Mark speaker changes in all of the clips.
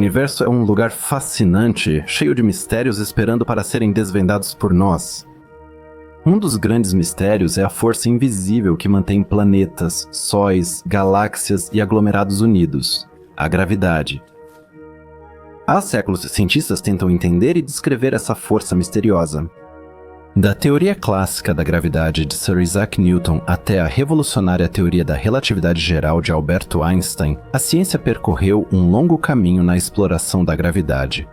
Speaker 1: universo é um lugar fascinante, cheio de mistérios esperando para serem desvendados por nós. Um dos grandes mistérios é a força invisível que mantém planetas, sóis, galáxias e aglomerados unidos, a gravidade. Há séculos, cientistas tentam entender e descrever essa força misteriosa. Da teoria clássica da gravidade de Sir Isaac Newton até a revolucionária teoria da relatividade geral de Albert Einstein, a ciência percorreu um longo caminho na exploração da gravidade.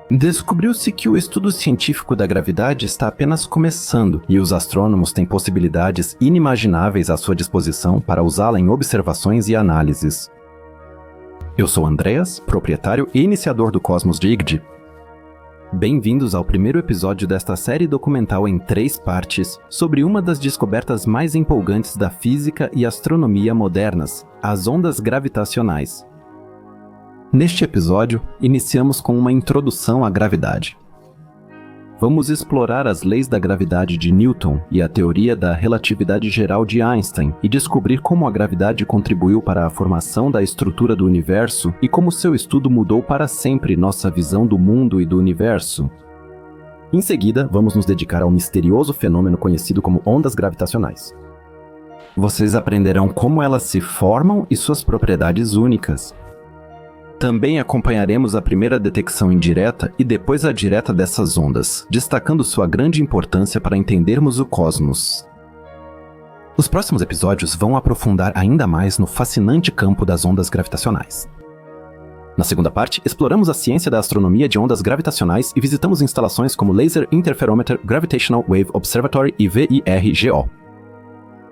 Speaker 1: Descobriu-se que o estudo científico da gravidade está apenas começando e os astrônomos têm possibilidades inimagináveis à sua disposição para usá-la em observações e análises. Eu sou Andreas, proprietário e iniciador do Cosmos de IGD. Bem-vindos ao primeiro episódio desta série documental em 3 partes sobre uma das descobertas mais empolgantes da física e astronomia modernas, as ondas gravitacionais. Neste episódio, iniciamos com uma introdução à gravidade. Vamos explorar as leis da gravidade de Newton e a teoria da relatividade geral de Einstein e descobrir como a gravidade contribuiu para a formação da estrutura do universo e como seu estudo mudou para sempre nossa visão do mundo e do universo. Em seguida, vamos nos dedicar ao misterioso fenômeno conhecido como ondas gravitacionais. Vocês aprenderão como elas se formam e suas propriedades únicas. Também acompanharemos a primeira detecção indireta e depois a direta dessas ondas, destacando sua grande importância para entendermos o cosmos. Os próximos episódios vão aprofundar ainda mais no fascinante campo das ondas gravitacionais. Na segunda parte, exploramos a ciência da astronomia de ondas gravitacionais e visitamos instalações como Laser Interferometer Gravitational Wave Observatory e VIRGO.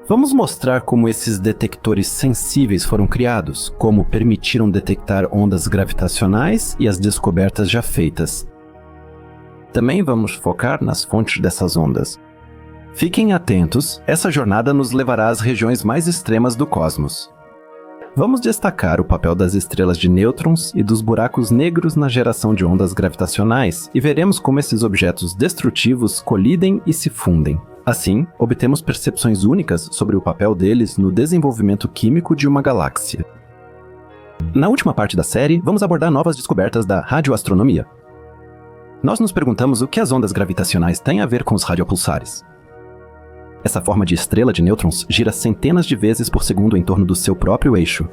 Speaker 1: Vamos mostrar como esses detectores sensíveis foram criados, como permitiram detectar ondas gravitacionais e as descobertas já feitas. Também vamos focar nas fontes dessas ondas. Fiquem atentos, essa jornada nos levará às regiões mais extremas do cosmos. Vamos destacar o papel das estrelas de nêutrons e dos buracos negros na geração de ondas gravitacionais e veremos como esses objetos destrutivos colidem e se fundem. Assim, obtemos percepções únicas sobre o papel deles no desenvolvimento químico de uma galáxia. Na última parte da série, vamos abordar novas descobertas da radioastronomia. Nós nos perguntamos o que as ondas gravitacionais têm a ver com os radiopulsares. Essa forma de estrela de nêutrons gira centenas de vezes por segundo em torno do seu próprio eixo.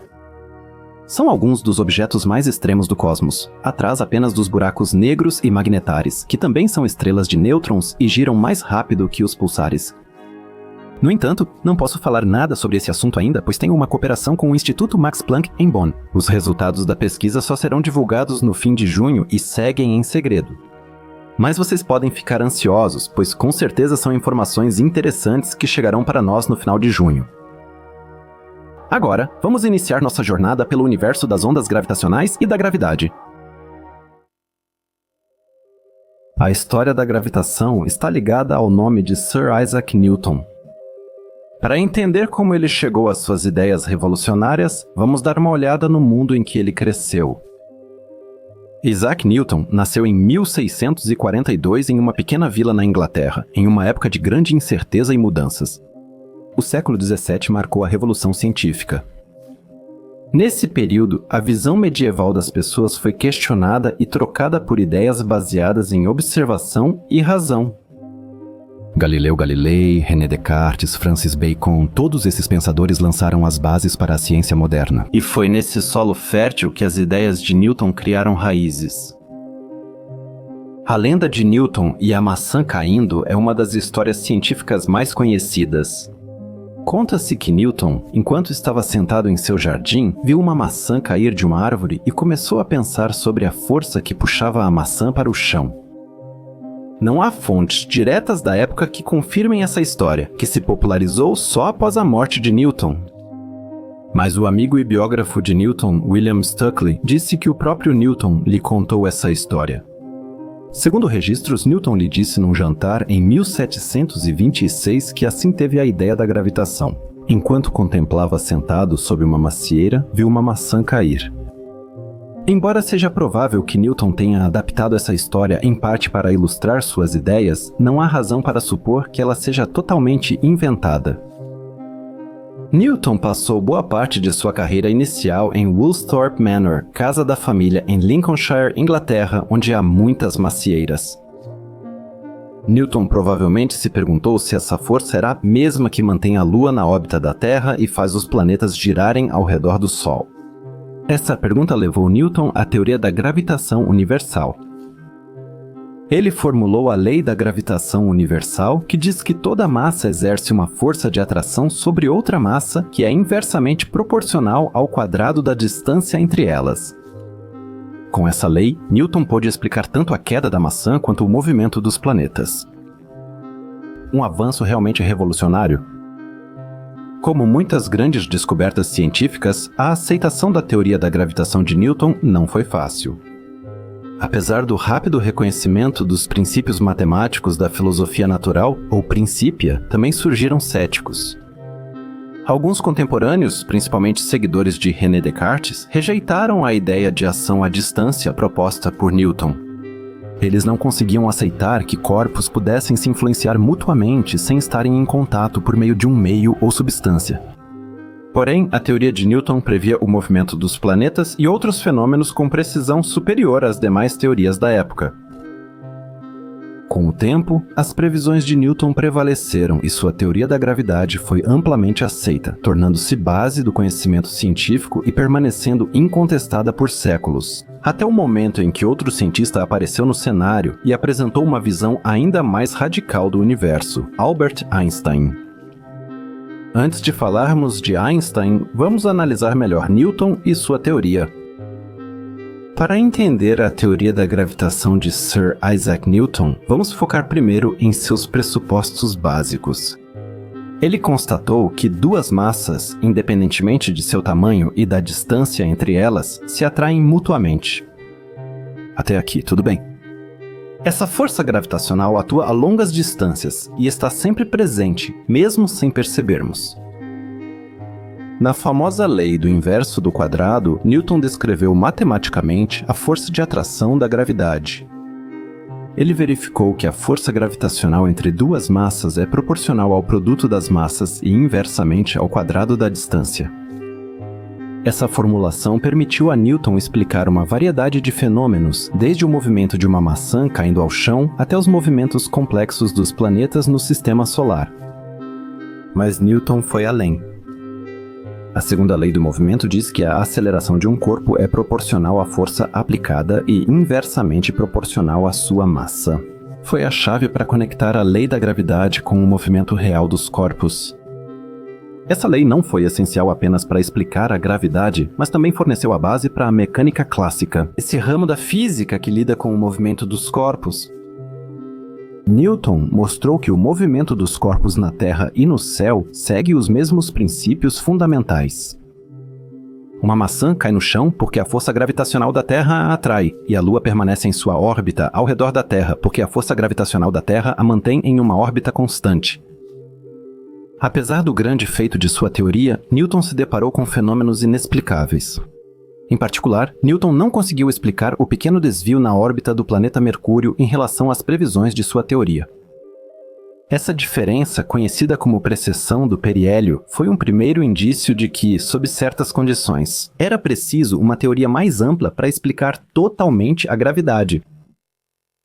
Speaker 1: São alguns dos objetos mais extremos do cosmos, atrás apenas dos buracos negros e magnetares, que também são estrelas de nêutrons e giram mais rápido que os pulsares. No entanto, não posso falar nada sobre esse assunto ainda, pois tenho uma cooperação com o Instituto Max Planck em Bonn. Os resultados da pesquisa só serão divulgados no fim de junho e seguem em segredo. Mas vocês podem ficar ansiosos, pois com certeza são informações interessantes que chegarão para nós no final de junho. Agora, vamos iniciar nossa jornada pelo universo das ondas gravitacionais e da gravidade. A história da gravitação está ligada ao nome de Sir Isaac Newton. Para entender como ele chegou às suas ideias revolucionárias, vamos dar uma olhada no mundo em que ele cresceu. Isaac Newton nasceu em 1642 em uma pequena vila na Inglaterra, em uma época de grande incerteza e mudanças. O século XVII marcou a Revolução Científica. Nesse período, a visão medieval das pessoas foi questionada e trocada por ideias baseadas em observação e razão. Galileu Galilei, René Descartes, Francis Bacon, todos esses pensadores lançaram as bases para a ciência moderna. E foi nesse solo fértil que as ideias de Newton criaram raízes. A lenda de Newton e a maçã caindo é uma das histórias científicas mais conhecidas. Conta-se que Newton, enquanto estava sentado em seu jardim, viu uma maçã cair de uma árvore e começou a pensar sobre a força que puxava a maçã para o chão. Não há fontes diretas da época que confirmem essa história, que se popularizou só após a morte de Newton. Mas o amigo e biógrafo de Newton, William Stukeley, disse que o próprio Newton lhe contou essa história. Segundo registros, Newton lhe disse num jantar em 1726 que assim teve a ideia da gravitação. Enquanto contemplava sentado sob uma macieira, viu uma maçã cair. Embora seja provável que Newton tenha adaptado essa história em parte para ilustrar suas ideias, não há razão para supor que ela seja totalmente inventada. Newton passou boa parte de sua carreira inicial em Woolsthorpe Manor, casa da família em Lincolnshire, Inglaterra, onde há muitas macieiras. Newton provavelmente se perguntou se essa força era a mesma que mantém a Lua na órbita da Terra e faz os planetas girarem ao redor do Sol. Essa pergunta levou Newton à teoria da gravitação universal. Ele formulou a lei da gravitação universal, que diz que toda massa exerce uma força de atração sobre outra massa que é inversamente proporcional ao quadrado da distância entre elas. Com essa lei, Newton pôde explicar tanto a queda da maçã quanto o movimento dos planetas. Um avanço realmente revolucionário? Como muitas grandes descobertas científicas, a aceitação da teoria da gravitação de Newton não foi fácil. Apesar do rápido reconhecimento dos princípios matemáticos da filosofia natural, ou Principia, também surgiram céticos. Alguns contemporâneos, principalmente seguidores de René Descartes, rejeitaram a ideia de ação à distância proposta por Newton. Eles não conseguiam aceitar que corpos pudessem se influenciar mutuamente sem estarem em contato por meio de um meio ou substância. Porém, a teoria de Newton previa o movimento dos planetas e outros fenômenos com precisão superior às demais teorias da época. Com o tempo, as previsões de Newton prevaleceram e sua teoria da gravidade foi amplamente aceita, tornando-se base do conhecimento científico e permanecendo incontestada por séculos, até o momento em que outro cientista apareceu no cenário e apresentou uma visão ainda mais radical do universo, Albert Einstein. Antes de falarmos de Einstein, vamos analisar melhor Newton e sua teoria. Para entender a teoria da gravitação de Sir Isaac Newton, vamos focar primeiro em seus pressupostos básicos. Ele constatou que duas massas, independentemente de seu tamanho e da distância entre elas, se atraem mutuamente. Até aqui, tudo bem. Essa força gravitacional atua a longas distâncias e está sempre presente, mesmo sem percebermos. Na famosa lei do inverso do quadrado, Newton descreveu matematicamente a força de atração da gravidade. Ele verificou que a força gravitacional entre duas massas é proporcional ao produto das massas e inversamente ao quadrado da distância. Essa formulação permitiu a Newton explicar uma variedade de fenômenos, desde o movimento de uma maçã caindo ao chão até os movimentos complexos dos planetas no sistema solar. Mas Newton foi além. A segunda lei do movimento diz que a aceleração de um corpo é proporcional à força aplicada e inversamente proporcional à sua massa. Foi a chave para conectar a lei da gravidade com o movimento real dos corpos. Essa lei não foi essencial apenas para explicar a gravidade, mas também forneceu a base para a mecânica clássica, esse ramo da física que lida com o movimento dos corpos. Newton mostrou que o movimento dos corpos na Terra e no céu segue os mesmos princípios fundamentais. Uma maçã cai no chão porque a força gravitacional da Terra a atrai, e a Lua permanece em sua órbita ao redor da Terra porque a força gravitacional da Terra a mantém em uma órbita constante. Apesar do grande feito de sua teoria, Newton se deparou com fenômenos inexplicáveis. Em particular, Newton não conseguiu explicar o pequeno desvio na órbita do planeta Mercúrio em relação às previsões de sua teoria. Essa diferença, conhecida como precessão do periélio, foi um primeiro indício de que, sob certas condições, era preciso uma teoria mais ampla para explicar totalmente a gravidade.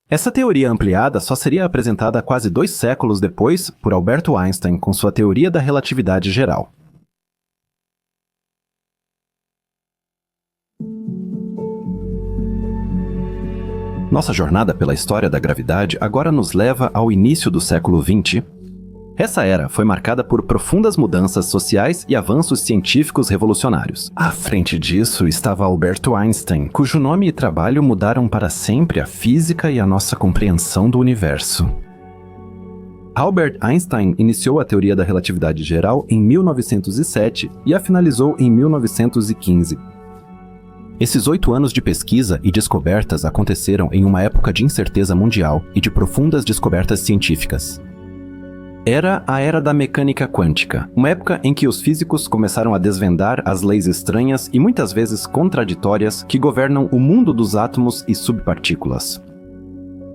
Speaker 1: Essa teoria ampliada só seria apresentada quase 2 séculos depois por Albert Einstein com sua teoria da relatividade geral. Nossa jornada pela história da gravidade agora nos leva ao início do século XX. Essa era foi marcada por profundas mudanças sociais e avanços científicos revolucionários. À frente disso estava Albert Einstein, cujo nome e trabalho mudaram para sempre a física e a nossa compreensão do universo. Albert Einstein iniciou a teoria da relatividade geral em 1907 e a finalizou em 1915. Esses 8 anos de pesquisa e descobertas aconteceram em uma época de incerteza mundial e de profundas descobertas científicas. Era a era da mecânica quântica, uma época em que os físicos começaram a desvendar as leis estranhas e muitas vezes contraditórias que governam o mundo dos átomos e subpartículas.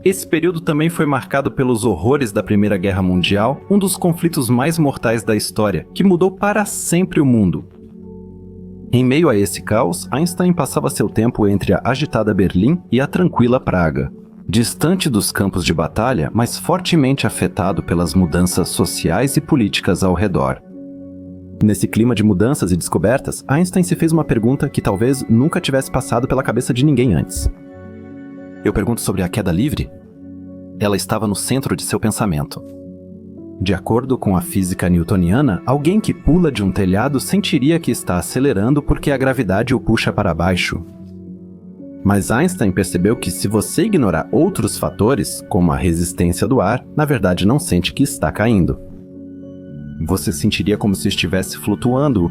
Speaker 1: Esse período também foi marcado pelos horrores da Primeira Guerra Mundial, um dos conflitos mais mortais da história, que mudou para sempre o mundo. Em meio a esse caos, Einstein passava seu tempo entre a agitada Berlim e a tranquila Praga, distante dos campos de batalha, mas fortemente afetado pelas mudanças sociais e políticas ao redor. Nesse clima de mudanças e descobertas, Einstein se fez uma pergunta que talvez nunca tivesse passado pela cabeça de ninguém antes. Eu pergunto sobre a queda livre? Ela estava no centro de seu pensamento. De acordo com a física newtoniana, alguém que pula de um telhado sentiria que está acelerando porque a gravidade o puxa para baixo. Mas Einstein percebeu que se você ignorar outros fatores, como a resistência do ar, na verdade não sente que está caindo. Você sentiria como se estivesse flutuando.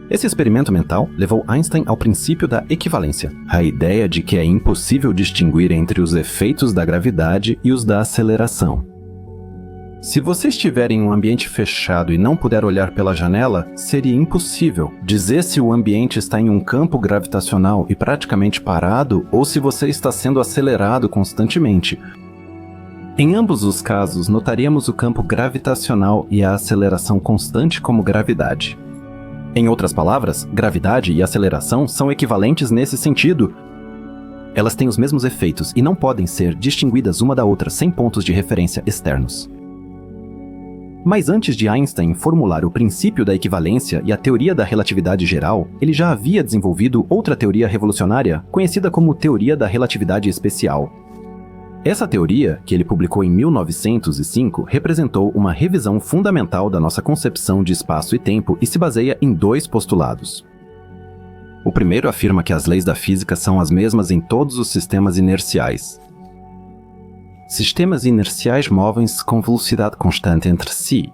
Speaker 1: Esse experimento mental levou Einstein ao princípio da equivalência, a ideia de que é impossível distinguir entre os efeitos da gravidade e os da aceleração. Se você estiver em um ambiente fechado e não puder olhar pela janela, seria impossível dizer se o ambiente está em um campo gravitacional e praticamente parado ou se você está sendo acelerado constantemente. Em ambos os casos, notaríamos o campo gravitacional e a aceleração constante como gravidade. Em outras palavras, gravidade e aceleração são equivalentes nesse sentido. Elas têm os mesmos efeitos e não podem ser distinguidas uma da outra sem pontos de referência externos. Mas antes de Einstein formular o princípio da equivalência e a teoria da relatividade geral, ele já havia desenvolvido outra teoria revolucionária, conhecida como teoria da relatividade especial. Essa teoria, que ele publicou em 1905, representou uma revisão fundamental da nossa concepção de espaço e tempo e se baseia em dois postulados. O primeiro afirma que as leis da física são as mesmas em todos os sistemas inerciais. Sistemas inerciais movem-se com velocidade constante entre si.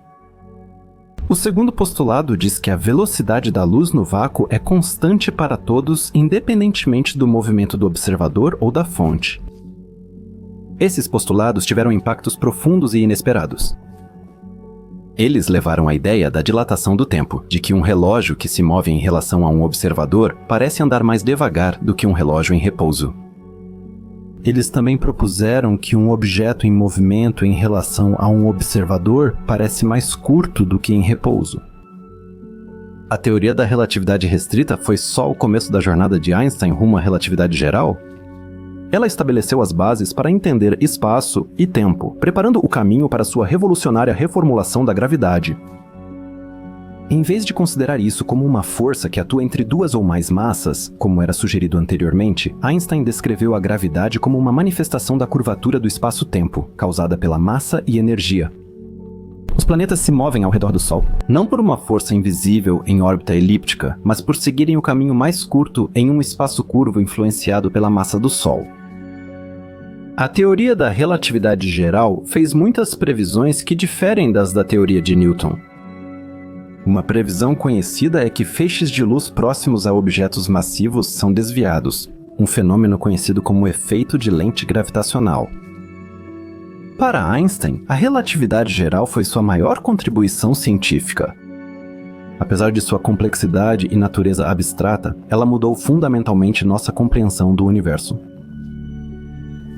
Speaker 1: O segundo postulado diz que a velocidade da luz no vácuo é constante para todos, independentemente do movimento do observador ou da fonte. Esses postulados tiveram impactos profundos e inesperados. Eles levaram à ideia da dilatação do tempo, de que um relógio que se move em relação a um observador parece andar mais devagar do que um relógio em repouso. Eles também propuseram que um objeto em movimento em relação a um observador parece mais curto do que em repouso. A teoria da relatividade restrita foi só o começo da jornada de Einstein rumo à relatividade geral? Ela estabeleceu as bases para entender espaço e tempo, preparando o caminho para sua revolucionária reformulação da gravidade. Em vez de considerar isso como uma força que atua entre duas ou mais massas, como era sugerido anteriormente, Einstein descreveu a gravidade como uma manifestação da curvatura do espaço-tempo, causada pela massa e energia. Os planetas se movem ao redor do Sol, não por uma força invisível em órbita elíptica, mas por seguirem o caminho mais curto em um espaço curvo influenciado pela massa do Sol. A teoria da relatividade geral fez muitas previsões que diferem das da teoria de Newton. Uma previsão conhecida é que feixes de luz próximos a objetos massivos são desviados, um fenômeno conhecido como efeito de lente gravitacional. Para Einstein, a relatividade geral foi sua maior contribuição científica. Apesar de sua complexidade e natureza abstrata, ela mudou fundamentalmente nossa compreensão do universo.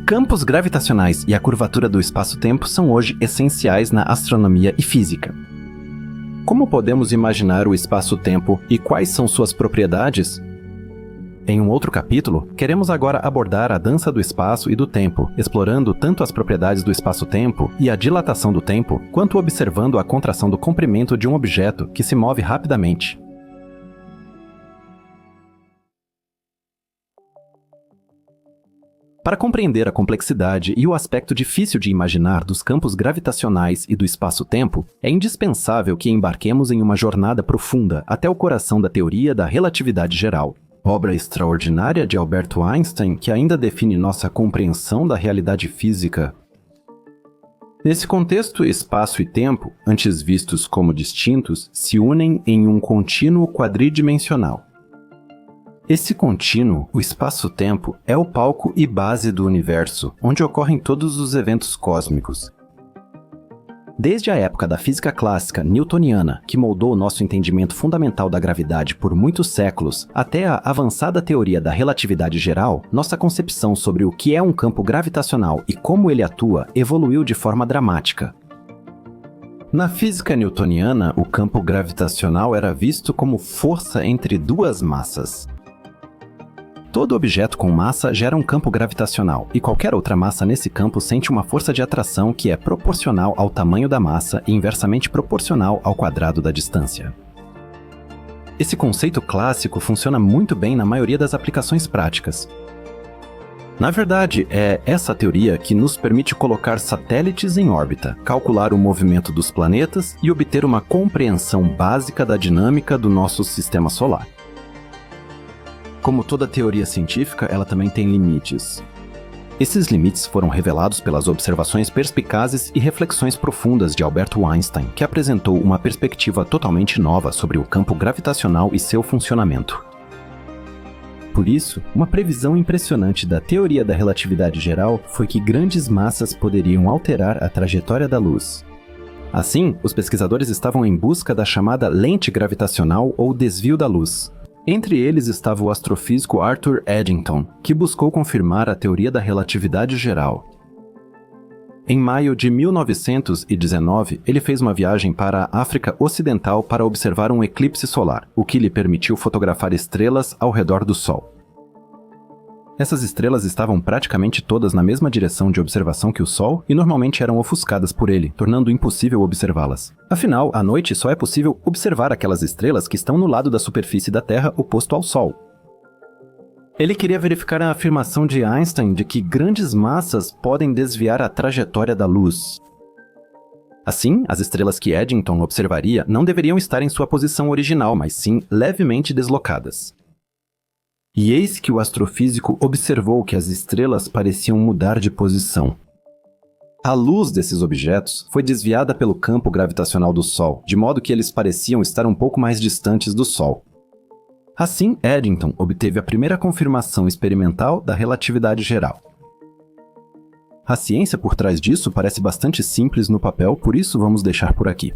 Speaker 1: Campos gravitacionais e a curvatura do espaço-tempo são hoje essenciais na astronomia e física. Como podemos imaginar o espaço-tempo e quais são suas propriedades? Em um outro capítulo, queremos agora abordar a dança do espaço e do tempo, explorando tanto as propriedades do espaço-tempo e a dilatação do tempo, quanto observando a contração do comprimento de um objeto que se move rapidamente. Para compreender a complexidade e o aspecto difícil de imaginar dos campos gravitacionais e do espaço-tempo, é indispensável que embarquemos em uma jornada profunda até o coração da teoria da relatividade geral, obra extraordinária de Albert Einstein que ainda define nossa compreensão da realidade física. Nesse contexto, espaço e tempo, antes vistos como distintos, se unem em um contínuo quadridimensional. Esse contínuo, o espaço-tempo, é o palco e base do universo, onde ocorrem todos os eventos cósmicos. Desde a época da física clássica newtoniana, que moldou o nosso entendimento fundamental da gravidade por muitos séculos, até a avançada teoria da relatividade geral, nossa concepção sobre o que é um campo gravitacional e como ele atua evoluiu de forma dramática. Na física newtoniana, o campo gravitacional era visto como força entre duas massas. Todo objeto com massa gera um campo gravitacional, e qualquer outra massa nesse campo sente uma força de atração que é proporcional ao tamanho da massa e inversamente proporcional ao quadrado da distância. Esse conceito clássico funciona muito bem na maioria das aplicações práticas. Na verdade, é essa teoria que nos permite colocar satélites em órbita, calcular o movimento dos planetas e obter uma compreensão básica da dinâmica do nosso sistema solar. Como toda teoria científica, ela também tem limites. Esses limites foram revelados pelas observações perspicazes e reflexões profundas de Albert Einstein, que apresentou uma perspectiva totalmente nova sobre o campo gravitacional e seu funcionamento. Por isso, uma previsão impressionante da teoria da relatividade geral foi que grandes massas poderiam alterar a trajetória da luz. Assim, os pesquisadores estavam em busca da chamada lente gravitacional ou desvio da luz. Entre eles estava o astrofísico Arthur Eddington, que buscou confirmar a teoria da relatividade geral. Em maio de 1919, ele fez uma viagem para a África Ocidental para observar um eclipse solar, o que lhe permitiu fotografar estrelas ao redor do Sol. Essas estrelas estavam praticamente todas na mesma direção de observação que o Sol e normalmente eram ofuscadas por ele, tornando impossível observá-las. Afinal, à noite só é possível observar aquelas estrelas que estão no lado da superfície da Terra oposto ao Sol. Ele queria verificar a afirmação de Einstein de que grandes massas podem desviar a trajetória da luz. Assim, as estrelas que Eddington observaria não deveriam estar em sua posição original, mas sim levemente deslocadas. E eis que o astrofísico observou que as estrelas pareciam mudar de posição. A luz desses objetos foi desviada pelo campo gravitacional do Sol, de modo que eles pareciam estar um pouco mais distantes do Sol. Assim, Eddington obteve a primeira confirmação experimental da relatividade geral. A ciência por trás disso parece bastante simples no papel, por isso vamos deixar por aqui.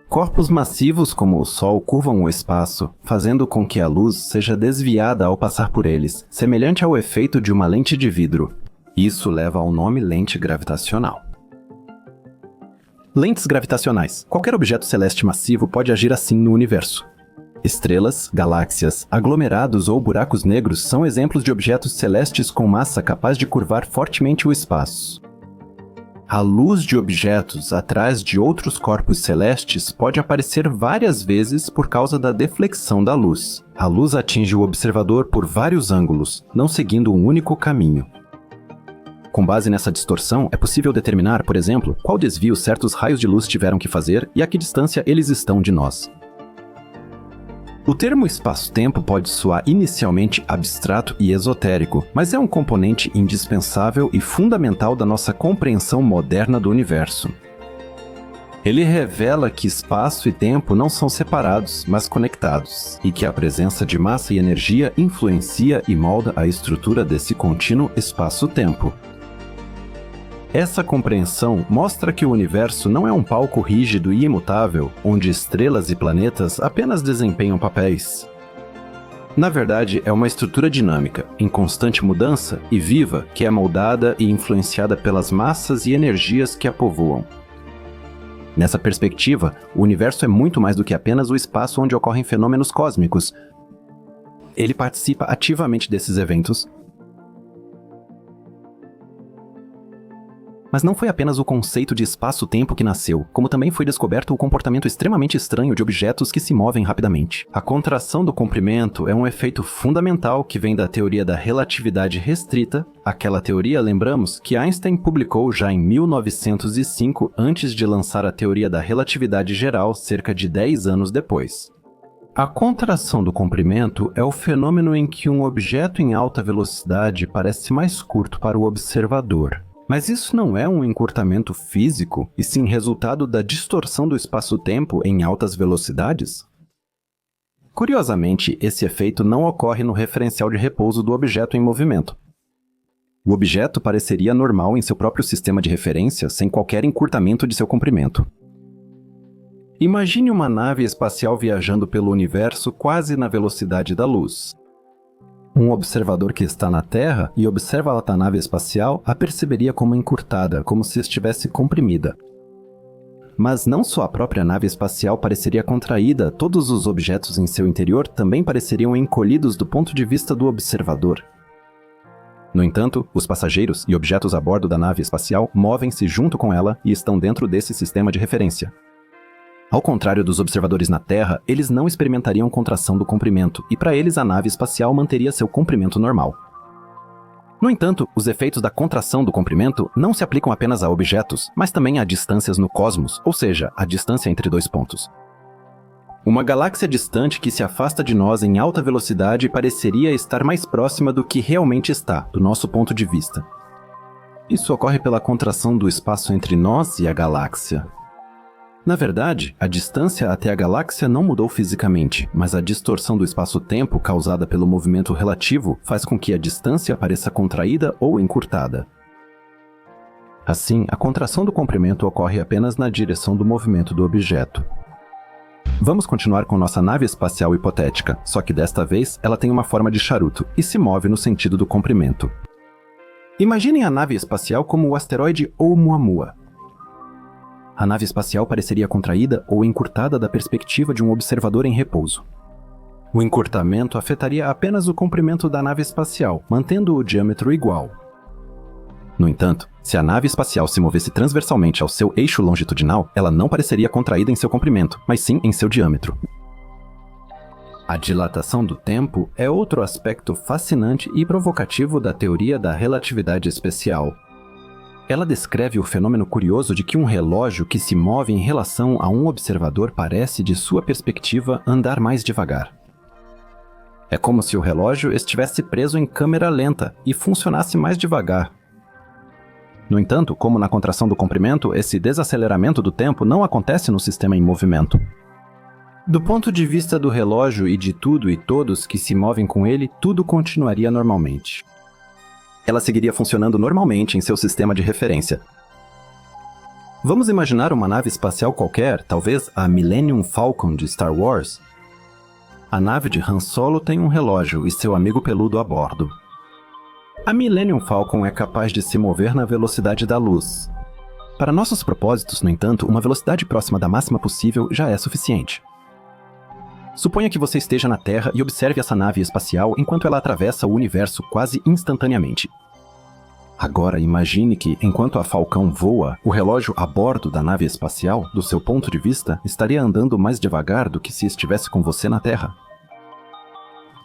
Speaker 1: Corpos massivos como o Sol curvam o espaço, fazendo com que a luz seja desviada ao passar por eles, semelhante ao efeito de uma lente de vidro. Isso leva ao nome lente gravitacional. Lentes gravitacionais. Qualquer objeto celeste massivo pode agir assim no universo. Estrelas, galáxias, aglomerados ou buracos negros são exemplos de objetos celestes com massa capaz de curvar fortemente o espaço. A luz de objetos atrás de outros corpos celestes pode aparecer várias vezes por causa da deflexão da luz. A luz atinge o observador por vários ângulos, não seguindo um único caminho. Com base nessa distorção, é possível determinar, por exemplo, qual desvio certos raios de luz tiveram que fazer e a que distância eles estão de nós. O termo espaço-tempo pode soar inicialmente abstrato e esotérico, mas é um componente indispensável e fundamental da nossa compreensão moderna do universo. Ele revela que espaço e tempo não são separados, mas conectados, e que a presença de massa e energia influencia e molda a estrutura desse contínuo espaço-tempo. Essa compreensão mostra que o universo não é um palco rígido e imutável, onde estrelas e planetas apenas desempenham papéis. Na verdade, é uma estrutura dinâmica, em constante mudança e viva, que é moldada e influenciada pelas massas e energias que a povoam. Nessa perspectiva, o universo é muito mais do que apenas o espaço onde ocorrem fenômenos cósmicos. Ele participa ativamente desses eventos. Mas não foi apenas o conceito de espaço-tempo que nasceu, como também foi descoberto o comportamento extremamente estranho de objetos que se movem rapidamente. A contração do comprimento é um efeito fundamental que vem da teoria da relatividade restrita, aquela teoria, lembramos, que Einstein publicou já em 1905 antes de lançar a teoria da relatividade geral cerca de 10 anos depois. A contração do comprimento é o fenômeno em que um objeto em alta velocidade parece mais curto para o observador. Mas isso não é um encurtamento físico, e sim resultado da distorção do espaço-tempo em altas velocidades? Curiosamente, esse efeito não ocorre no referencial de repouso do objeto em movimento. O objeto pareceria normal em seu próprio sistema de referência, sem qualquer encurtamento de seu comprimento. Imagine uma nave espacial viajando pelo universo quase na velocidade da luz. Um observador que está na Terra e observa a nave espacial a perceberia como encurtada, como se estivesse comprimida. Mas não só a própria nave espacial pareceria contraída, todos os objetos em seu interior também pareceriam encolhidos do ponto de vista do observador. No entanto, os passageiros e objetos a bordo da nave espacial movem-se junto com ela e estão dentro desse sistema de referência. Ao contrário dos observadores na Terra, eles não experimentariam contração do comprimento, e para eles a nave espacial manteria seu comprimento normal. No entanto, os efeitos da contração do comprimento não se aplicam apenas a objetos, mas também a distâncias no cosmos, ou seja, a distância entre dois pontos. Uma galáxia distante que se afasta de nós em alta velocidade pareceria estar mais próxima do que realmente está, do nosso ponto de vista. Isso ocorre pela contração do espaço entre nós e a galáxia. Na verdade, a distância até a galáxia não mudou fisicamente, mas a distorção do espaço-tempo causada pelo movimento relativo faz com que a distância pareça contraída ou encurtada. Assim, a contração do comprimento ocorre apenas na direção do movimento do objeto. Vamos continuar com nossa nave espacial hipotética, só que desta vez ela tem uma forma de charuto e se move no sentido do comprimento. Imaginem a nave espacial como o asteroide Oumuamua. A nave espacial pareceria contraída ou encurtada da perspectiva de um observador em repouso. O encurtamento afetaria apenas o comprimento da nave espacial, mantendo o diâmetro igual. No entanto, se a nave espacial se movesse transversalmente ao seu eixo longitudinal, ela não pareceria contraída em seu comprimento, mas sim em seu diâmetro. A dilatação do tempo é outro aspecto fascinante e provocativo da teoria da relatividade especial. Ela descreve o fenômeno curioso de que um relógio que se move em relação a um observador parece, de sua perspectiva, andar mais devagar. É como se o relógio estivesse preso em câmera lenta e funcionasse mais devagar. No entanto, como na contração do comprimento, esse desaceleramento do tempo não acontece no sistema em movimento. Do ponto de vista do relógio e de tudo e todos que se movem com ele, tudo continuaria normalmente. Ela seguiria funcionando normalmente em seu sistema de referência. Vamos imaginar uma nave espacial qualquer, talvez a Millennium Falcon de Star Wars. A nave de Han Solo tem um relógio e seu amigo peludo a bordo. A Millennium Falcon é capaz de se mover na velocidade da luz. Para nossos propósitos, no entanto, uma velocidade próxima da máxima possível já é suficiente. Suponha que você esteja na Terra e observe essa nave espacial enquanto ela atravessa o universo quase instantaneamente. Agora imagine que, enquanto a Falcão voa, o relógio a bordo da nave espacial, do seu ponto de vista, estaria andando mais devagar do que se estivesse com você na Terra.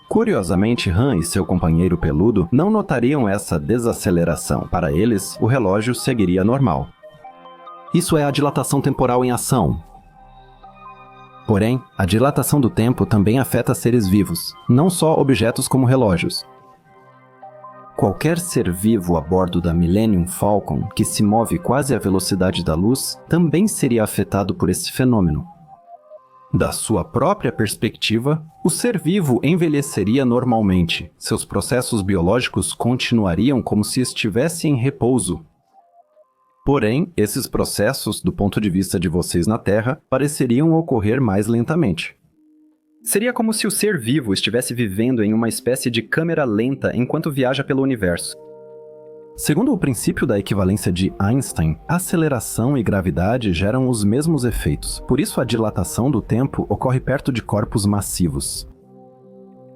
Speaker 1: Curiosamente, Han e seu companheiro peludo não notariam essa desaceleração. Para eles, o relógio seguiria normal. Isso é a dilatação temporal em ação. Porém, a dilatação do tempo também afeta seres vivos, não só objetos como relógios. Qualquer ser vivo a bordo da Millennium Falcon, que se move quase à velocidade da luz, também seria afetado por esse fenômeno. Da sua própria perspectiva, o ser vivo envelheceria normalmente, seus processos biológicos continuariam como se estivesse em repouso. Porém, esses processos, do ponto de vista de vocês na Terra, pareceriam ocorrer mais lentamente. Seria como se o ser vivo estivesse vivendo em uma espécie de câmera lenta enquanto viaja pelo universo. Segundo o princípio da equivalência de Einstein, aceleração e gravidade geram os mesmos efeitos, por isso a dilatação do tempo ocorre perto de corpos massivos.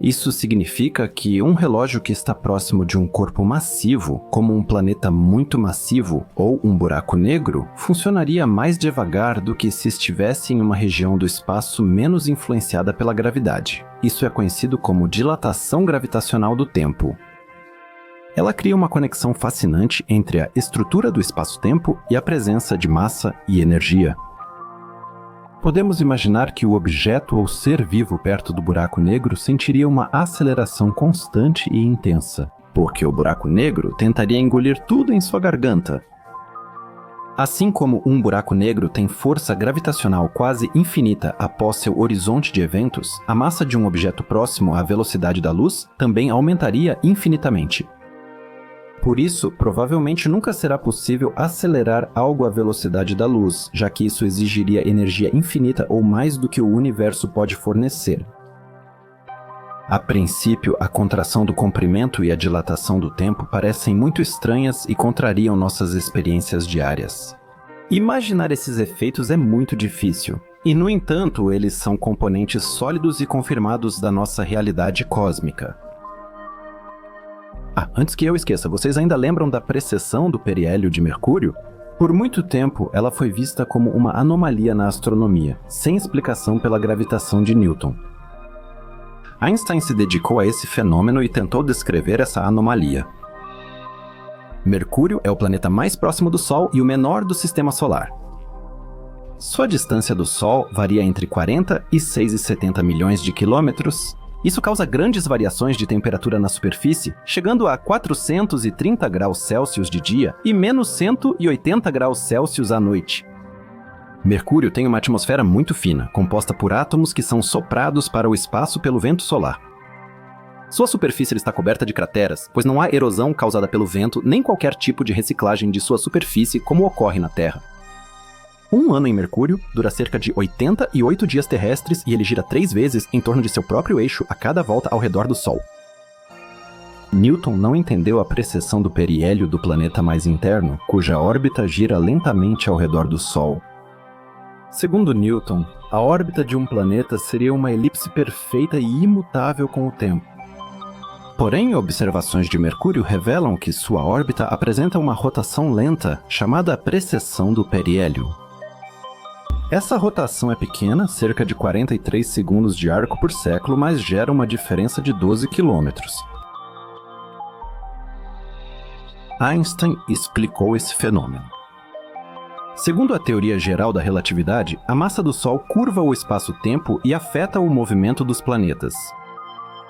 Speaker 1: Isso significa que um relógio que está próximo de um corpo massivo, como um planeta muito massivo ou um buraco negro, funcionaria mais devagar do que se estivesse em uma região do espaço menos influenciada pela gravidade. Isso é conhecido como dilatação gravitacional do tempo. Ela cria uma conexão fascinante entre a estrutura do espaço-tempo e a presença de massa e energia. Podemos imaginar que o objeto ou ser vivo perto do buraco negro sentiria uma aceleração constante e intensa, porque o buraco negro tentaria engolir tudo em sua garganta. Assim como um buraco negro tem força gravitacional quase infinita após seu horizonte de eventos, a massa de um objeto próximo à velocidade da luz também aumentaria infinitamente. Por isso, provavelmente nunca será possível acelerar algo à velocidade da luz, já que isso exigiria energia infinita ou mais do que o universo pode fornecer. A princípio, a contração do comprimento e a dilatação do tempo parecem muito estranhas e contrariam nossas experiências diárias. Imaginar esses efeitos é muito difícil, e no entanto, eles são componentes sólidos e confirmados da nossa realidade cósmica. Antes que eu esqueça, vocês ainda lembram da precessão do periélio de Mercúrio? Por muito tempo, ela foi vista como uma anomalia na astronomia, sem explicação pela gravitação de Newton. Einstein se dedicou a esse fenômeno e tentou descrever essa anomalia. Mercúrio é o planeta mais próximo do Sol e o menor do Sistema Solar. Sua distância do Sol varia entre 40 e 6,70 milhões de quilômetros. Isso causa grandes variações de temperatura na superfície, chegando a 430 graus Celsius de dia e menos 180 graus Celsius à noite. Mercúrio tem uma atmosfera muito fina, composta por átomos que são soprados para o espaço pelo vento solar. Sua superfície está coberta de crateras, pois não há erosão causada pelo vento nem qualquer tipo de reciclagem de sua superfície como ocorre na Terra. Um ano em Mercúrio dura cerca de 88 dias terrestres e ele gira 3 vezes em torno de seu próprio eixo a cada volta ao redor do Sol. Newton não entendeu a precessão do periélio do planeta mais interno, cuja órbita gira lentamente ao redor do Sol. Segundo Newton, a órbita de um planeta seria uma elipse perfeita e imutável com o tempo. Porém, observações de Mercúrio revelam que sua órbita apresenta uma rotação lenta, chamada precessão do periélio. Essa rotação é pequena, cerca de 43 segundos de arco por século, mas gera uma diferença de 12 quilômetros. Einstein explicou esse fenômeno. Segundo a teoria geral da relatividade, a massa do Sol curva o espaço-tempo e afeta o movimento dos planetas.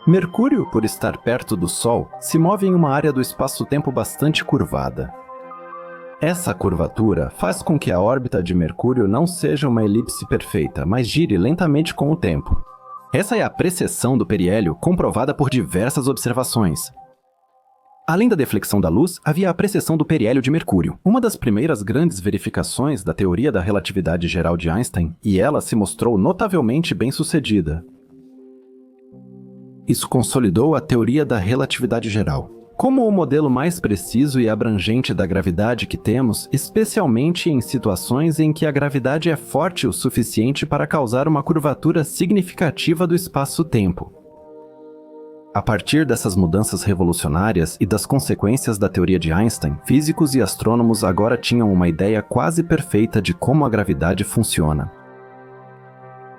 Speaker 1: Mercúrio, por estar perto do Sol, se move em uma área do espaço-tempo bastante curvada. Essa curvatura faz com que a órbita de Mercúrio não seja uma elipse perfeita, mas gire lentamente com o tempo. Essa é a precessão do periélio comprovada por diversas observações. Além da deflexão da luz, havia a precessão do periélio de Mercúrio, uma das primeiras grandes verificações da teoria da relatividade geral de Einstein, e ela se mostrou notavelmente bem-sucedida. Isso consolidou a teoria da relatividade geral como o modelo mais preciso e abrangente da gravidade que temos, especialmente em situações em que a gravidade é forte o suficiente para causar uma curvatura significativa do espaço-tempo. A partir dessas mudanças revolucionárias e das consequências da teoria de Einstein, físicos e astrônomos agora tinham uma ideia quase perfeita de como a gravidade funciona.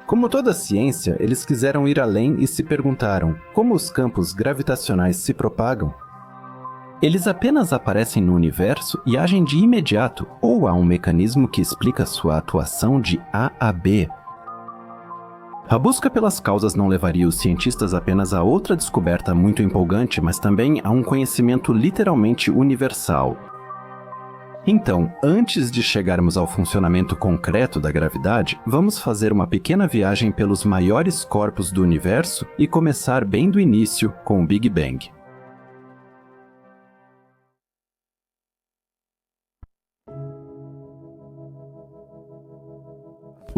Speaker 1: Como toda ciência, eles quiseram ir além e se perguntaram como os campos gravitacionais se propagam. Eles apenas aparecem no universo e agem de imediato, ou há um mecanismo que explica sua atuação de A a B? A busca pelas causas não levaria os cientistas apenas a outra descoberta muito empolgante, mas também a um conhecimento literalmente universal. Então, antes de chegarmos ao funcionamento concreto da gravidade, vamos fazer uma pequena viagem pelos maiores corpos do universo e começar bem do início com o Big Bang.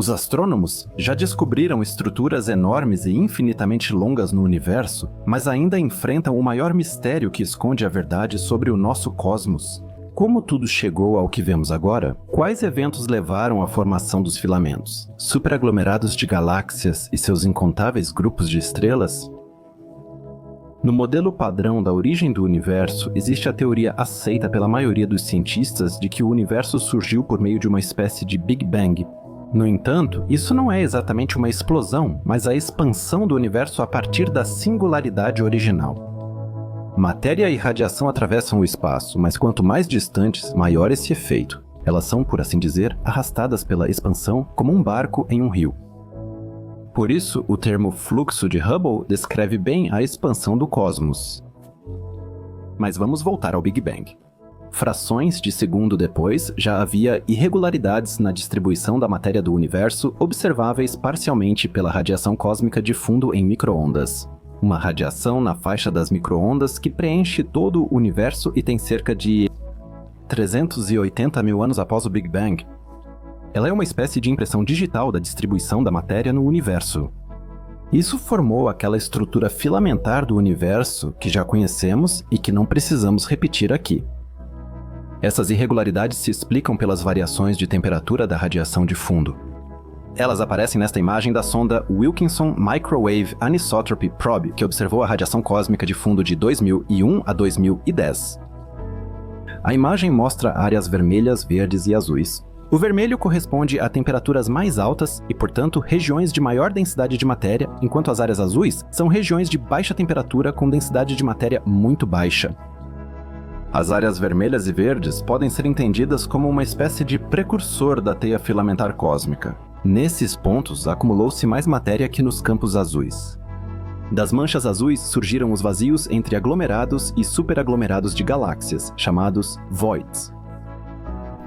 Speaker 1: Os astrônomos já descobriram estruturas enormes e infinitamente longas no universo, mas ainda enfrentam o maior mistério que esconde a verdade sobre o nosso cosmos. Como tudo chegou ao que vemos agora? Quais eventos levaram à formação dos filamentos? Superaglomerados de galáxias e seus incontáveis grupos de estrelas? No modelo padrão da origem do universo, existe a teoria aceita pela maioria dos cientistas de que o universo surgiu por meio de uma espécie de Big Bang. No entanto, isso não é exatamente uma explosão, mas a expansão do universo a partir da singularidade original. Matéria e radiação atravessam o espaço, mas quanto mais distantes, maior esse efeito. Elas são, por assim dizer, arrastadas pela expansão como um barco em um rio. Por isso, o termo fluxo de Hubble descreve bem a expansão do cosmos. Mas vamos voltar ao Big Bang. Frações de segundo depois, já havia irregularidades na distribuição da matéria do universo observáveis parcialmente pela radiação cósmica de fundo em micro-ondas. uma radiação na faixa das micro-ondas que preenche todo o universo e tem cerca de 380 mil anos após o Big Bang. Ela é uma espécie de impressão digital da distribuição da matéria no universo. Isso formou aquela estrutura filamentar do universo que já conhecemos e que não precisamos repetir aqui. Essas irregularidades se explicam pelas variações de temperatura da radiação de fundo. Elas aparecem nesta imagem da sonda Wilkinson Microwave Anisotropy Probe, que observou a radiação cósmica de fundo de 2001 a 2010. A imagem mostra áreas vermelhas, verdes e azuis. O vermelho corresponde a temperaturas mais altas e, portanto, regiões de maior densidade de matéria, enquanto as áreas azuis são regiões de baixa temperatura com densidade de matéria muito baixa. As áreas vermelhas e verdes podem ser entendidas como uma espécie de precursor da teia filamentar cósmica. Nesses pontos, acumulou-se mais matéria que nos campos azuis. Das manchas azuis surgiram os vazios entre aglomerados e superaglomerados de galáxias, chamados voids.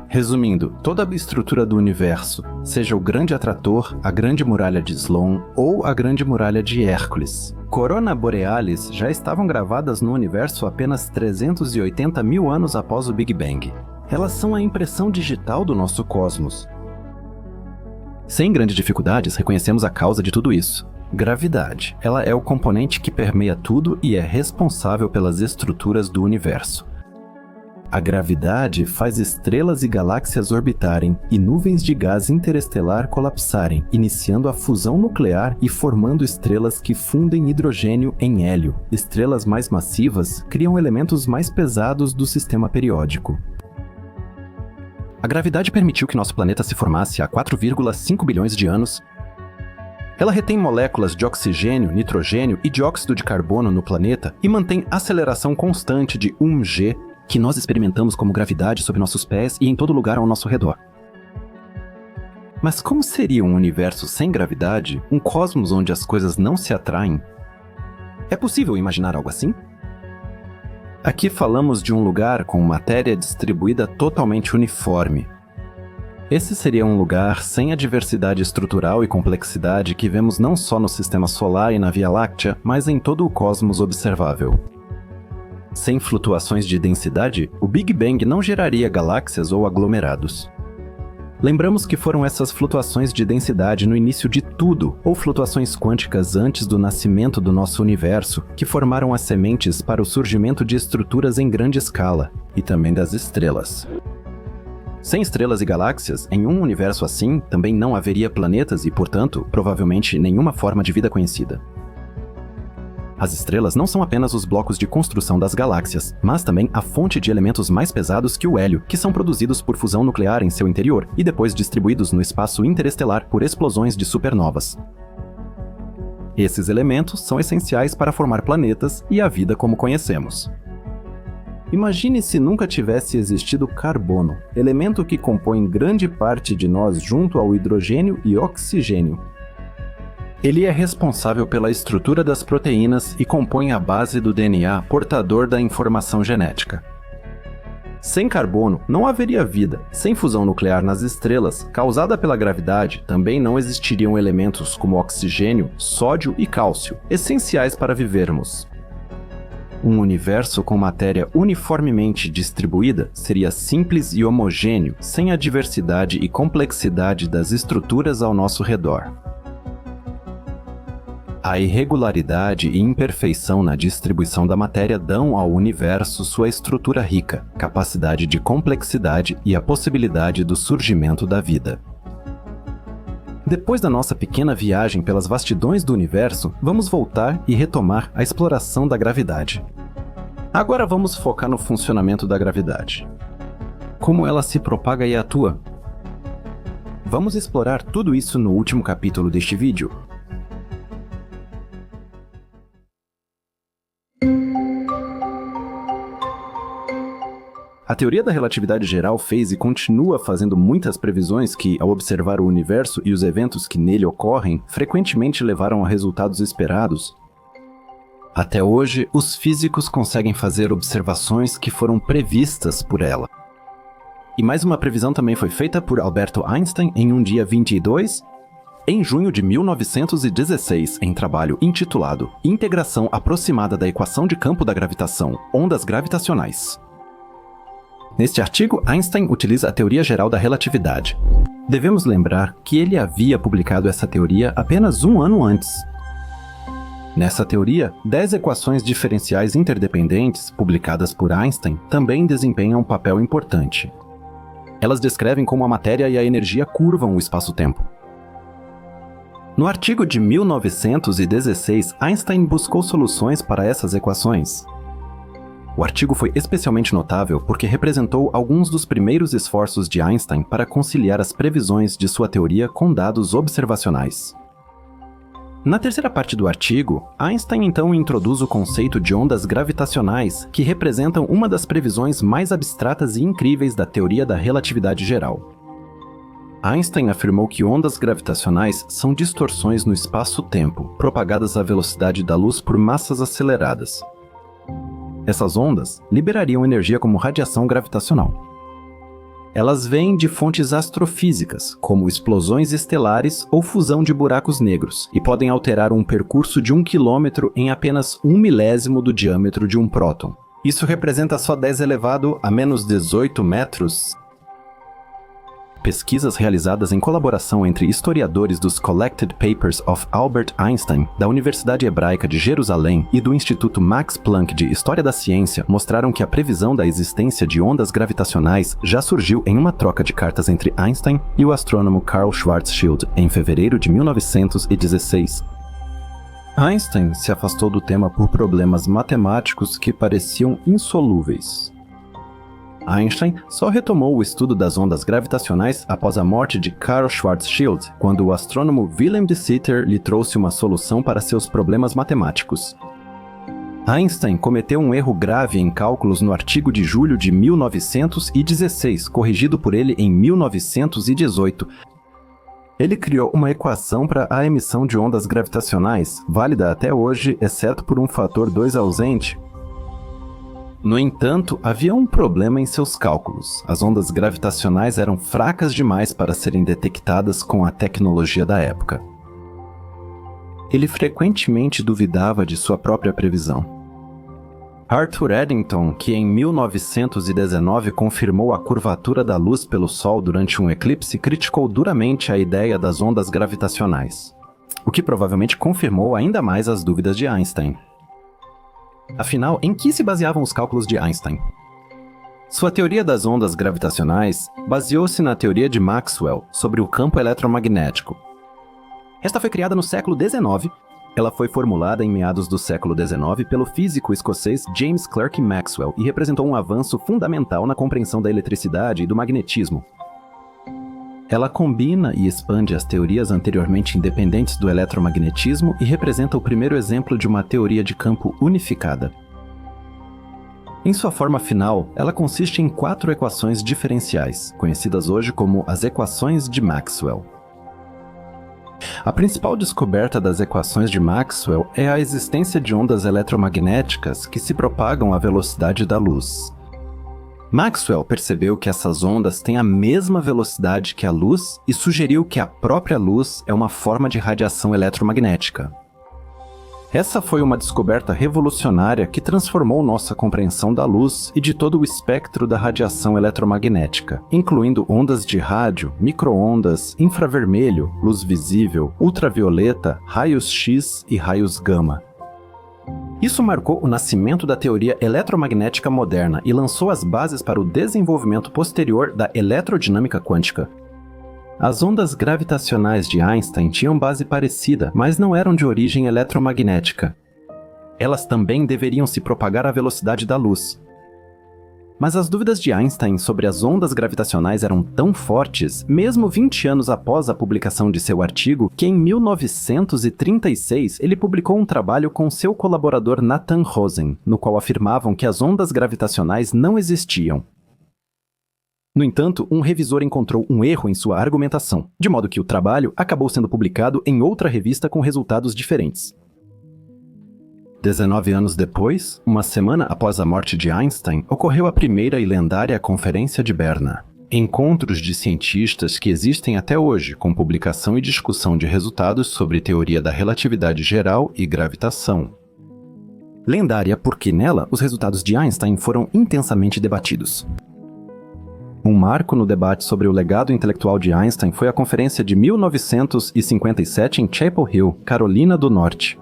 Speaker 1: Resumindo, toda a estrutura do universo, seja o Grande Atrator, a Grande Muralha de Sloan ou a Grande Muralha de Hércules, Corona Borealis já estavam gravadas no universo apenas 380 mil anos após o Big Bang. Elas são a impressão digital do nosso cosmos. Sem grandes dificuldades, reconhecemos a causa de tudo isso. Gravidade. Ela é o componente que permeia tudo e é responsável pelas estruturas do universo. A gravidade faz estrelas e galáxias orbitarem e nuvens de gás interestelar colapsarem, iniciando a fusão nuclear e formando estrelas que fundem hidrogênio em hélio. Estrelas mais massivas criam elementos mais pesados do sistema periódico. A gravidade permitiu que nosso planeta se formasse há 4,5 bilhões de anos. Ela retém moléculas de oxigênio, nitrogênio e dióxido de carbono no planeta e mantém aceleração constante de 1g, que nós experimentamos como gravidade sob nossos pés e em todo lugar ao nosso redor. Mas como seria um universo sem gravidade, um cosmos onde as coisas não se atraem? É possível imaginar algo assim? Aqui falamos de um lugar com matéria distribuída totalmente uniforme. Esse seria um lugar sem a diversidade estrutural e complexidade que vemos não só no Sistema Solar e na Via Láctea, mas em todo o cosmos observável. Sem flutuações de densidade, o Big Bang não geraria galáxias ou aglomerados. Lembramos que foram essas flutuações de densidade no início de tudo, ou flutuações quânticas antes do nascimento do nosso universo, que formaram as sementes para o surgimento de estruturas em grande escala, e também das estrelas. Sem estrelas e galáxias, em um universo assim, também não haveria planetas e, portanto, provavelmente nenhuma forma de vida conhecida. As estrelas não são apenas os blocos de construção das galáxias, mas também a fonte de elementos mais pesados que o hélio, que são produzidos por fusão nuclear em seu interior e depois distribuídos no espaço interestelar por explosões de supernovas. Esses elementos são essenciais para formar planetas e a vida como conhecemos. Imagine se nunca tivesse existido carbono, elemento que compõe grande parte de nós junto ao hidrogênio e oxigênio. Ele é responsável pela estrutura das proteínas e compõe a base do DNA portador da informação genética. Sem carbono, não haveria vida. Sem fusão nuclear nas estrelas, causada pela gravidade, também não existiriam elementos como oxigênio, sódio e cálcio, essenciais para vivermos. Um universo com matéria uniformemente distribuída seria simples e homogêneo, sem a diversidade e complexidade das estruturas ao nosso redor. A irregularidade e imperfeição na distribuição da matéria dão ao universo sua estrutura rica, capacidade de complexidade e a possibilidade do surgimento da vida. Depois da nossa pequena viagem pelas vastidões do universo, vamos voltar e retomar a exploração da gravidade. Agora vamos focar no funcionamento da gravidade. Como ela se propaga e atua? Vamos explorar tudo isso no último capítulo deste vídeo. A teoria da relatividade geral fez e continua fazendo muitas previsões que, ao observar o universo e os eventos que nele ocorrem, frequentemente levaram a resultados esperados. Até hoje, os físicos conseguem fazer observações que foram previstas por ela. E mais uma previsão também foi feita por Albert Einstein em um dia 22 em junho de 1916 em trabalho intitulado Integração Aproximada da Equação de Campo da Gravitação, Ondas Gravitacionais. Neste artigo, Einstein utiliza a teoria geral da relatividade. Devemos lembrar que ele havia publicado essa teoria apenas um ano antes. Nessa teoria, 10 equações diferenciais interdependentes, publicadas por Einstein, também desempenham um papel importante. Elas descrevem como a matéria e a energia curvam o espaço-tempo. No artigo de 1916, Einstein buscou soluções para essas equações. O artigo foi especialmente notável porque representou alguns dos primeiros esforços de Einstein para conciliar as previsões de sua teoria com dados observacionais. Na terceira parte do artigo, Einstein então introduz o conceito de ondas gravitacionais, que representam uma das previsões mais abstratas e incríveis da teoria da relatividade geral. Einstein afirmou que ondas gravitacionais são distorções no espaço-tempo, propagadas à velocidade da luz por massas aceleradas. Essas ondas liberariam energia como radiação gravitacional. Elas vêm de fontes astrofísicas, como explosões estelares ou fusão de buracos negros, e podem alterar um percurso de 1 quilômetro em apenas 1 milésimo do diâmetro de um próton. Isso representa só 10 elevado a menos 18 metros. Pesquisas realizadas em colaboração entre historiadores dos Collected Papers of Albert Einstein, da Universidade Hebraica de Jerusalém e do Instituto Max Planck de História da Ciência mostraram que a previsão da existência de ondas gravitacionais já surgiu em uma troca de cartas entre Einstein e o astrônomo Karl Schwarzschild em fevereiro de 1916. Einstein se afastou do tema por problemas matemáticos que pareciam insolúveis. Einstein só retomou o estudo das ondas gravitacionais após a morte de Karl Schwarzschild, quando o astrônomo Wilhelm de Sitter lhe trouxe uma solução para seus problemas matemáticos. Einstein cometeu um erro grave em cálculos no artigo de julho de 1916, corrigido por ele em 1918. Ele criou uma equação para a emissão de ondas gravitacionais, válida até hoje, exceto por um fator 2 ausente. No entanto, havia um problema em seus cálculos. As ondas gravitacionais eram fracas demais para serem detectadas com a tecnologia da época. Ele frequentemente duvidava de sua própria previsão. Arthur Eddington, que em 1919 confirmou a curvatura da luz pelo Sol durante um eclipse, criticou duramente a ideia das ondas gravitacionais, o que provavelmente confirmou ainda mais as dúvidas de Einstein. Afinal, em que se baseavam os cálculos de Einstein? Sua teoria das ondas gravitacionais baseou-se na teoria de Maxwell sobre o campo eletromagnético. Esta foi criada no século XIX. Ela foi formulada em meados do século XIX pelo físico escocês James Clerk Maxwell e representou um avanço fundamental na compreensão da eletricidade e do magnetismo. Ela combina e expande as teorias anteriormente independentes do eletromagnetismo e representa o primeiro exemplo de uma teoria de campo unificada. Em sua forma final, ela consiste em 4 equações diferenciais, conhecidas hoje como as equações de Maxwell. A principal descoberta das equações de Maxwell é a existência de ondas eletromagnéticas que se propagam à velocidade da luz. Maxwell percebeu que essas ondas têm a mesma velocidade que a luz e sugeriu que a própria luz é uma forma de radiação eletromagnética. Essa foi uma descoberta revolucionária que transformou nossa compreensão da luz e de todo o espectro da radiação eletromagnética, incluindo ondas de rádio, micro-ondas, infravermelho, luz visível, ultravioleta, raios X e raios gama. Isso marcou o nascimento da teoria eletromagnética moderna e lançou as bases para o desenvolvimento posterior da eletrodinâmica quântica. As ondas gravitacionais de Einstein tinham base parecida, mas não eram de origem eletromagnética. Elas também deveriam se propagar à velocidade da luz. Mas as dúvidas de Einstein sobre as ondas gravitacionais eram tão fortes, mesmo 20 anos após a publicação de seu artigo, que em 1936 ele publicou um trabalho com seu colaborador Nathan Rosen, no qual afirmavam que as ondas gravitacionais não existiam. No entanto, um revisor encontrou um erro em sua argumentação, de modo que o trabalho acabou sendo publicado em outra revista com resultados diferentes. 19 anos depois, uma semana após a morte de Einstein, ocorreu a primeira e lendária Conferência de Berna. Encontros de cientistas que existem até hoje, com publicação e discussão de resultados sobre teoria da relatividade geral e gravitação. Lendária porque nela os resultados de Einstein foram intensamente debatidos. Um marco no debate sobre o legado intelectual de Einstein foi a conferência de 1957 em Chapel Hill, Carolina do Norte.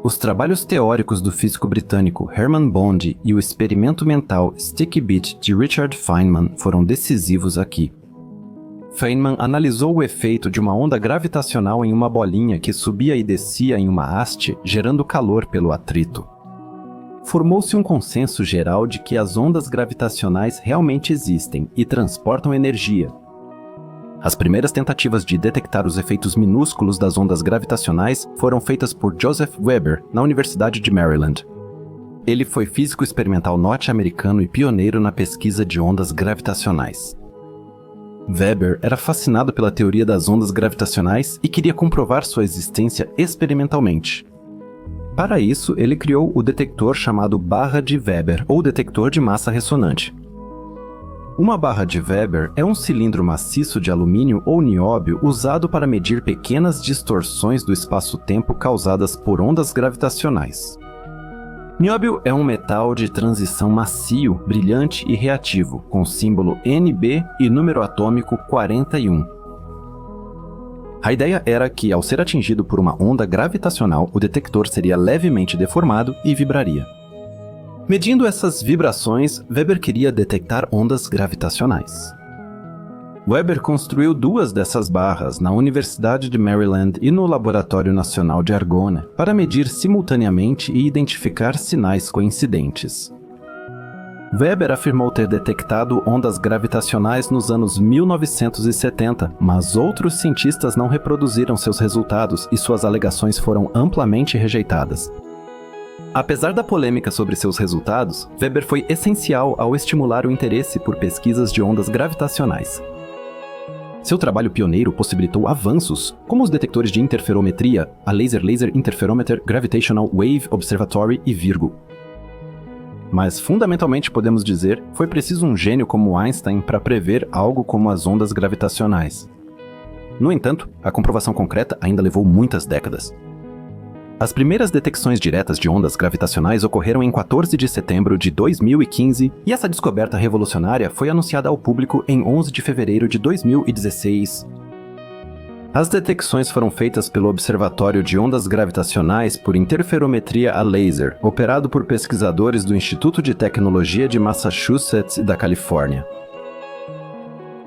Speaker 1: Os trabalhos teóricos do físico britânico Hermann Bondi e o experimento mental Sticky Bit de Richard Feynman foram decisivos aqui. Feynman analisou o efeito de uma onda gravitacional em uma bolinha que subia e descia em uma haste, gerando calor pelo atrito. Formou-se um consenso geral de que as ondas gravitacionais realmente existem e transportam energia. As primeiras tentativas de detectar os efeitos minúsculos das ondas gravitacionais foram feitas por Joseph Weber, na Universidade de Maryland. Ele foi físico experimental norte-americano e pioneiro na pesquisa de ondas gravitacionais. Weber era fascinado pela teoria das ondas gravitacionais e queria comprovar sua existência experimentalmente. Para isso, ele criou o detector chamado barra de Weber, ou detector de massa ressonante. Uma barra de Weber é um cilindro maciço de alumínio ou nióbio usado para medir pequenas distorções do espaço-tempo causadas por ondas gravitacionais. Nióbio é um metal de transição macio, brilhante e reativo, com símbolo Nb e número atômico 41. A ideia era que, ao ser atingido por uma onda gravitacional, o detector seria levemente deformado e vibraria. Medindo essas vibrações, Weber queria detectar ondas gravitacionais. Weber construiu 2 dessas barras na Universidade de Maryland e no Laboratório Nacional de Argonne para medir simultaneamente e identificar sinais coincidentes. Weber afirmou ter detectado ondas gravitacionais nos anos 1970, mas outros cientistas não reproduziram seus resultados e suas alegações foram amplamente rejeitadas. Apesar da polêmica sobre seus resultados, Weber foi essencial ao estimular o interesse por pesquisas de ondas gravitacionais. Seu trabalho pioneiro possibilitou avanços, como os detectores de interferometria, a Laser Interferometer Gravitational Wave Observatory e Virgo. Mas, fundamentalmente podemos dizer, foi preciso um gênio como Einstein para prever algo como as ondas gravitacionais. No entanto, a comprovação concreta ainda levou muitas décadas. As primeiras detecções diretas de ondas gravitacionais ocorreram em 14 de setembro de 2015 e essa descoberta revolucionária foi anunciada ao público em 11 de fevereiro de 2016. As detecções foram feitas pelo Observatório de Ondas Gravitacionais por Interferometria a Laser, operado por pesquisadores do Instituto de Tecnologia de Massachusetts e da Califórnia.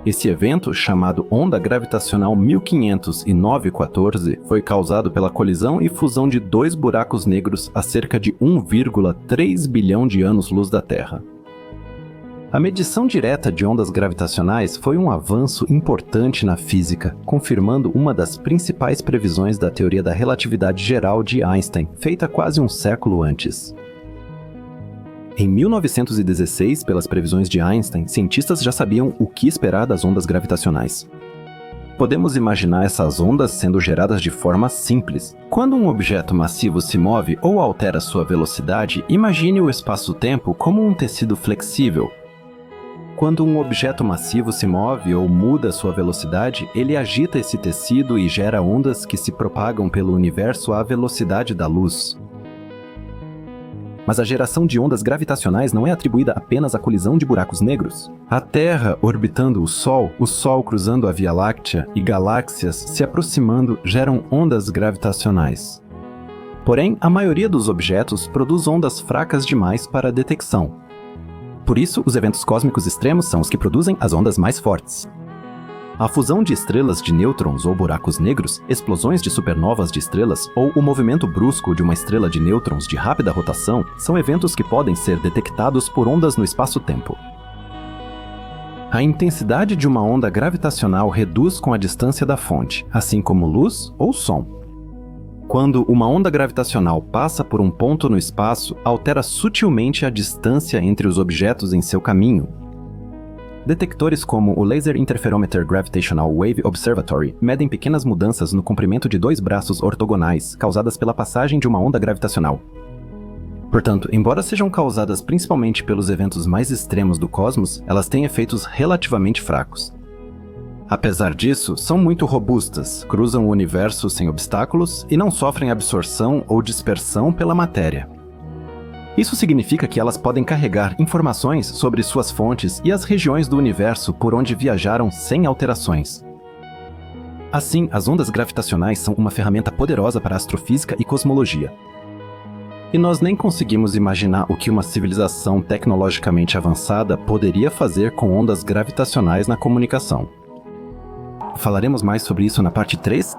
Speaker 1: Esse evento, chamado Onda Gravitacional 1500 e 914, foi causado pela colisão e fusão de 2 buracos negros a cerca de 1,3 bilhão de anos-luz da Terra. A medição direta de ondas gravitacionais foi um avanço importante na física, confirmando uma das principais previsões da teoria da relatividade geral de Einstein, feita quase um século antes. Em 1916, pelas previsões de Einstein, cientistas já sabiam o que esperar das ondas gravitacionais. Podemos imaginar essas ondas sendo geradas de forma simples. Quando um objeto massivo se move ou altera sua velocidade, imagine o espaço-tempo como um tecido flexível. Quando um objeto massivo se move ou muda sua velocidade, ele agita esse tecido e gera ondas que se propagam pelo universo à velocidade da luz. Mas a geração de ondas gravitacionais não é atribuída apenas à colisão de buracos negros. A Terra orbitando o Sol cruzando a Via Láctea e galáxias se aproximando geram ondas gravitacionais. Porém, a maioria dos objetos produz ondas fracas demais para a detecção. Por isso, os eventos cósmicos extremos são os que produzem as ondas mais fortes. A fusão de estrelas de nêutrons ou buracos negros, explosões de supernovas de estrelas ou o movimento brusco de uma estrela de nêutrons de rápida rotação são eventos que podem ser detectados por ondas no espaço-tempo. A intensidade de uma onda gravitacional reduz com a distância da fonte, assim como luz ou som. Quando uma onda gravitacional passa por um ponto no espaço, altera sutilmente a distância entre os objetos em seu caminho. Detectores como o Laser Interferometer Gravitational Wave Observatory medem pequenas mudanças no comprimento de 2 braços ortogonais causadas pela passagem de uma onda gravitacional. Portanto, embora sejam causadas principalmente pelos eventos mais extremos do cosmos, elas têm efeitos relativamente fracos. Apesar disso, são muito robustas, cruzam o universo sem obstáculos e não sofrem absorção ou dispersão pela matéria. Isso significa que elas podem carregar informações sobre suas fontes e as regiões do universo por onde viajaram sem alterações. Assim, as ondas gravitacionais são uma ferramenta poderosa para a astrofísica e cosmologia. E nós nem conseguimos imaginar o que uma civilização tecnologicamente avançada poderia fazer com ondas gravitacionais na comunicação. Falaremos mais sobre isso na parte 3?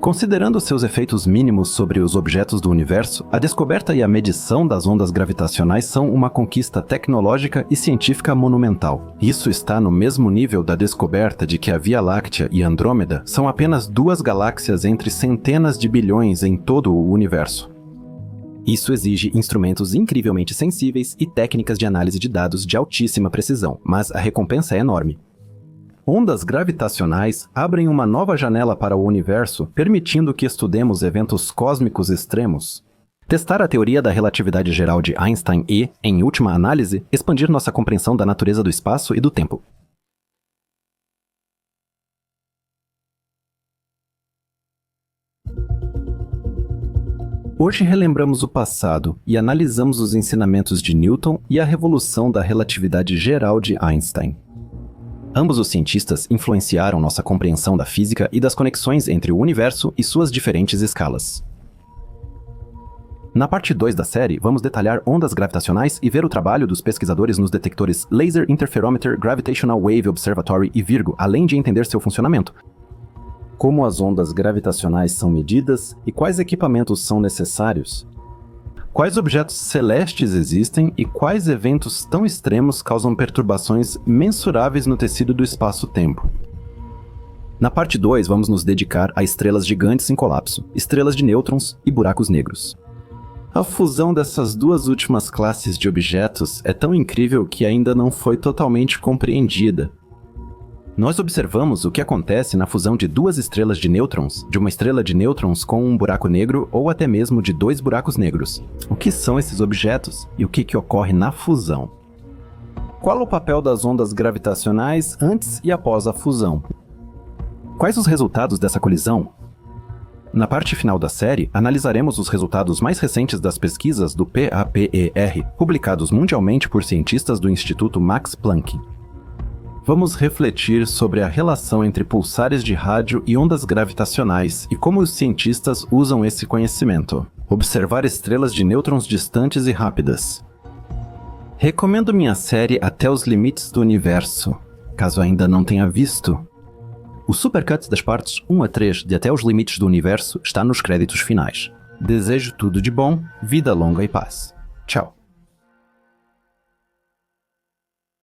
Speaker 1: Considerando seus efeitos mínimos sobre os objetos do universo, a descoberta e a medição das ondas gravitacionais são uma conquista tecnológica e científica monumental. Isso está no mesmo nível da descoberta de que a Via Láctea e Andrômeda são apenas 2 galáxias entre centenas de bilhões em todo o universo. Isso exige instrumentos incrivelmente sensíveis e técnicas de análise de dados de altíssima precisão, mas a recompensa é enorme. Ondas gravitacionais abrem uma nova janela para o universo, permitindo que estudemos eventos cósmicos extremos. Testar a teoria da relatividade geral de Einstein e, em última análise, expandir nossa compreensão da natureza do espaço e do tempo. Hoje relembramos o passado e analisamos os ensinamentos de Newton e a revolução da relatividade geral de Einstein. Ambos os cientistas influenciaram nossa compreensão da física e das conexões entre o universo e suas diferentes escalas. Na parte 2 da série, vamos detalhar ondas gravitacionais e ver o trabalho dos pesquisadores nos detectores Laser Interferometer Gravitational Wave Observatory e Virgo, além de entender seu funcionamento. Como as ondas gravitacionais são medidas e quais equipamentos são necessários? Quais objetos celestes existem e quais eventos tão extremos causam perturbações mensuráveis no tecido do espaço-tempo? Na parte 2, vamos nos dedicar a estrelas gigantes em colapso, estrelas de nêutrons e buracos negros. A fusão dessas 2 últimas classes de objetos é tão incrível que ainda não foi totalmente compreendida. Nós observamos o que acontece na fusão de 2 estrelas de nêutrons, de uma estrela de nêutrons com um buraco negro ou até mesmo de 2 buracos negros. O que são esses objetos e o que ocorre na fusão? Qual o papel das ondas gravitacionais antes e após a fusão? Quais os resultados dessa colisão? Na parte final da série, analisaremos os resultados mais recentes das pesquisas do PAPER, publicados mundialmente por cientistas do Instituto Max Planck. Vamos refletir sobre a relação entre pulsares de rádio e ondas gravitacionais e como os cientistas usam esse conhecimento. Observar estrelas de nêutrons distantes e rápidas. Recomendo minha série Até os Limites do Universo, caso ainda não tenha visto. O supercut das partes 1 a 3 de Até os Limites do Universo está nos créditos finais. Desejo tudo de bom, vida longa e paz. Tchau.